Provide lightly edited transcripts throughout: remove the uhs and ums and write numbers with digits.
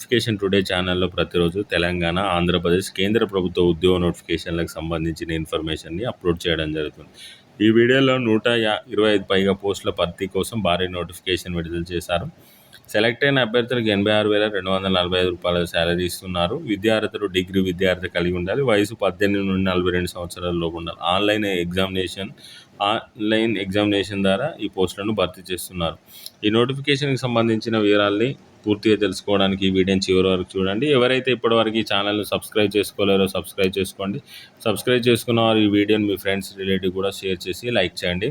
Notification today ఛానల్లో ప్రతిరోజు తెలంగాణ, ఆంధ్రప్రదేశ్ కేంద్ర ప్రభుత్వ ఉద్యోగ నోటిఫికేషన్లకు సంబంధించిన ఇన్ఫర్మేషన్ని అప్లోడ్ చేయడం జరుగుతుంది. ఈ వీడియోలో 125 పైగా పోస్టుల భర్తీ కోసం భారీ నోటిఫికేషన్ విడుదల చేశారు. సెలెక్ట్ అయిన అభ్యర్థులకు 86,245 రూపాయల శాలరీ ఇస్తున్నారు. విద్యార్థులు డిగ్రీ విద్యార్థి కలిగి ఉండాలి. వయసు 18 నుండి 42 సంవత్సరాల లోపు ఉండాలి. ఆన్లైన్ ఎగ్జామినేషన్ ద్వారా ఈ పోస్టులను భర్తీ చేస్తున్నారు. ఈ నోటిఫికేషన్కి సంబంధించిన వివరాల్ని పూర్తిగా తెలుసుకోవడానికి ఈ వీడియోని చివరి వరకు చూడండి. ఎవరైతే ఇప్పటివరకు ఈ ఛానల్ని సబ్స్క్రైబ్ చేసుకోలేరో సబ్స్క్రైబ్ చేసుకోండి. సబ్స్క్రైబ్ చేసుకున్న వారు ఈ వీడియోని మీ ఫ్రెండ్స్ రిలేటివ్ కూడా షేర్ చేసి లైక్ చేయండి.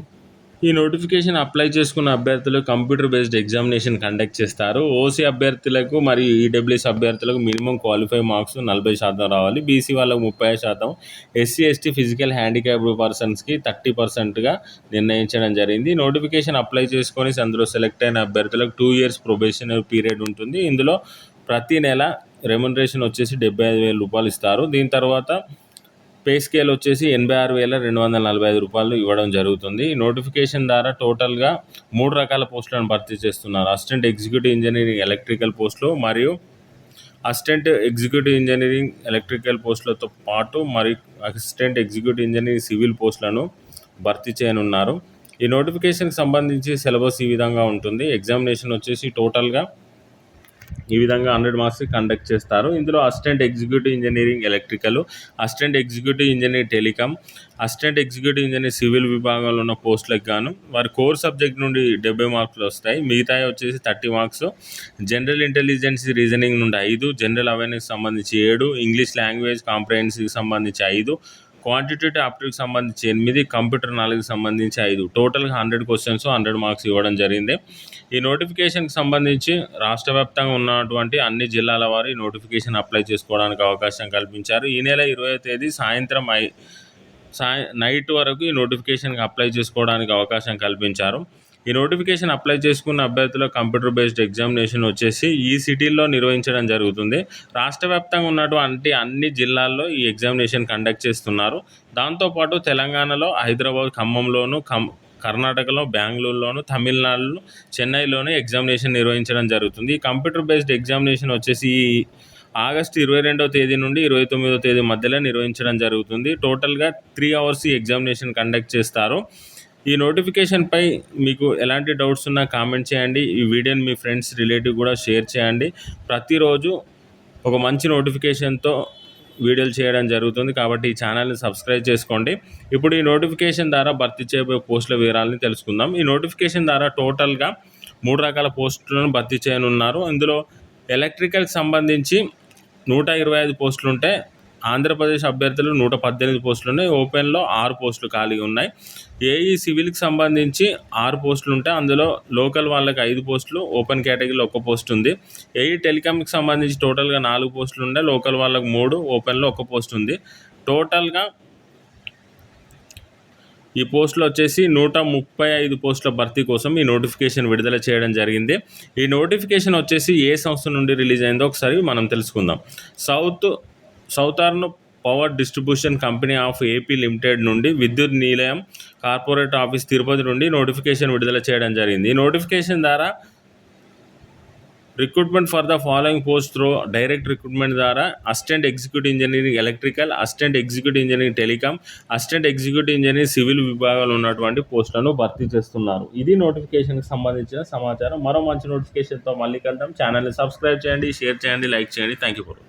ఈ నోటిఫికేషన్ అప్లై చేసుకున్న అభ్యర్థులు కంప్యూటర్ బేస్డ్ ఎగ్జామినేషన్ కండక్ట్ చేస్తారు. ఓసీ అభ్యర్థులకు మరియు ఈడబ్ల్యూఎస్ అభ్యర్థులకు మినిమం క్వాలిఫై మార్క్స్ 40% రావాలి. బీసీ వాళ్ళకు 30%, ఎస్సీ ఎస్టీ ఫిజికల్ హ్యాండిక్యాప్డ్ పర్సన్స్కి 30%గా నిర్ణయించడం జరిగింది. నోటిఫికేషన్ అప్లై చేసుకొని అందులో సెలెక్ట్ అయిన అభ్యర్థులకు 2 years ప్రొబేషనరీ పీరియడ్ ఉంటుంది. ఇందులో ప్రతి నెల రెమ్యునరేషన్ వచ్చేసి 75,000 రూపాయలు ఇస్తారు. దీని తర్వాత పే స్కేల్ వచ్చేసి 86,245 రూపాయలు ఇవ్వడం జరుగుతుంది. ఈ నోటిఫికేషన్ ద్వారా టోటల్గా 3 రకాల పోస్టులను భర్తీ చేస్తున్నారు. అసిస్టెంట్ ఎగ్జిక్యూటివ్ ఇంజనీరింగ్ ఎలక్ట్రికల్ పోస్టులు మరియు అసిస్టెంట్ ఎగ్జిక్యూటివ్ ఇంజనీరింగ్ ఎలక్ట్రికల్ పోస్టులతో పాటు అసిస్టెంట్ ఎగ్జిక్యూటివ్ ఇంజనీరింగ్ సివిల్ పోస్టులను భర్తీ చేయనున్నారు. ఈ నోటిఫికేషన్కి సంబంధించి సిలబస్ ఈ విధంగా ఉంటుంది. ఎగ్జామినేషన్ వచ్చేసి టోటల్గా ఈ విధంగా 100 మార్క్స్ కండక్ట్ చేస్తారు. ఇందులో assistant executive engineering electrical, assistant executive engineer telecom, assistant executive engineer civil విభాగంలో ఉన్న పోస్టులకు గాను వారి కోర్ సబ్జెక్ట్ నుండి 70 మార్కులు వస్తాయి. మిగతాయి వచ్చేసి 30 మార్క్స్. జనరల్ ఇంటెలిజెన్స్ రీజనింగ్ నుండి 5, జనరల్ అవేర్నెస్ సంబంధించి 7, ఇంగ్లీష్ లాంగ్వేజ్ కాంప్రహెన్సివ్కి సంబంధించి 5, క్వాంటిటేటివ్ ఆప్టిట్యూడ్కి సంబంధించి 8, కంప్యూటర్ నాలెడ్జ్కి సంబంధించి 5, టోటల్గా 100 క్వశ్చన్స్ 100 మార్క్స్ ఇవ్వడం జరిగింది. ఈ నోటిఫికేషన్కి సంబంధించి రాష్ట్ర వ్యాప్తంగా ఉన్నటువంటి అన్ని జిల్లాల వారు ఈ నోటిఫికేషన్ అప్లై చేసుకోవడానికి అవకాశం కల్పించారు. ఈ నెల 20వ తేదీ సాయంత్రం నైట్ వరకు ఈ నోటిఫికేషన్కి అప్లై చేసుకోవడానికి అవకాశం కల్పించారు. ఈ నోటిఫికేషన్ అప్లై చేసుకున్న అభ్యర్థుల కంప్యూటర్ బేస్డ్ ఎగ్జామినేషన్ వచ్చేసి ఈ సిటీల్లో నిర్వహించడం జరుగుతుంది. రాష్ట్ర వ్యాప్తంగా ఉన్నటువంటి అన్ని జిల్లాల్లో ఈ ఎగ్జామినేషన్ కండక్ట్ చేస్తున్నారు. దాంతోపాటు తెలంగాణలో హైదరాబాద్, ఖమ్మంలోను, కర్ణాటకలో బెంగళూరులోను, తమిళనాడులో చెన్నైలోనే ఎగ్జామినేషన్ నిర్వహించడం జరుగుతుంది. ఈ కంప్యూటర్ బేస్డ్ ఎగ్జామినేషన్ వచ్చేసి ఆగస్టు 22వ తేదీ నుండి 29వ తేదీ మధ్యలో నిర్వహించడం జరుగుతుంది. టోటల్గా 3 hours ఈ ఎగ్జామినేషన్ కండక్ట్ చేస్తారు. ఈ నోటిఫికేషన్పై మీకు ఎలాంటి డౌట్స్ ఉన్నా కామెంట్ చేయండి. ఈ వీడియోని మీ ఫ్రెండ్స్ రిలేటివ్ కూడా షేర్ చేయండి. ప్రతిరోజు ఒక మంచి నోటిఫికేషన్తో వీడియోలు చేయడం జరుగుతుంది కాబట్టి ఈ ఛానల్ని సబ్స్క్రైబ్ చేసుకోండి. ఇప్పుడు ఈ నోటిఫికేషన్ ద్వారా భర్తీ చేయబోయే పోస్టుల వివరాలని తెలుసుకుందాం. ఈ నోటిఫికేషన్ ద్వారా టోటల్గా 3 రకాల పోస్టులను భర్తీ చేయనున్నారు. ఇందులో ఎలక్ట్రికల్కి సంబంధించి 125 పోస్టులు ఉంటే ఆంధ్రప్రదేశ్ అభ్యర్థులు 118 పోస్టులు ఉన్నాయి. ఓపెన్లో 6 పోస్టులు ఖాళీగా ఉన్నాయి. ఏఈ సివిల్కి సంబంధించి 6 పోస్టులు ఉంటాయి. అందులో లోకల్ వాళ్ళకి 5 పోస్టులు, ఓపెన్ కేటగిరీలో 1 పోస్ట్ ఉంది. ఏఈ టెలికాంకి సంబంధించి టోటల్గా 4 పోస్టులు ఉన్నాయి. లోకల్ వాళ్ళకి 3, ఓపెన్లో 1 పోస్ట్ ఉంది. టోటల్గా ఈ పోస్టులు వచ్చేసి 135 పోస్టుల భర్తీ కోసం ఈ నోటిఫికేషన్ విడుదల చేయడం జరిగింది. ఈ నోటిఫికేషన్ వచ్చేసి ఏ సంస్థ నుండి రిలీజ్ అయిందో ఒకసారి మనం తెలుసుకుందాం. Southern power distribution company of AP limited నుండి విద్యుత్ నిలయం కార్పొరేట్ ఆఫీస్ తిరుపతి నుండి నోటిఫికేషన్ విడుదల చేయడం జరిగింది. ఈ నోటిఫికేషన్ ద్వారా recruitment for the following post through direct recruitment ద్వారా assistant executive engineering electrical, assistant executive engineering telecom, assistant executive engineering civil విభాగాలు ఉన్నటువంటి పోస్టులను భర్తీ చేస్తున్నారు. ఇది నోటిఫికేషన్కి సంబంధించిన సమాచారం. మరో మంచి నోటిఫికేషన్తో మళ్ళీ కలుద్దాం. ఛానల్ని సబ్స్క్రైబ్ చేయండి, షేర్ చేయండి, లైక్ చేయండి. Thank you for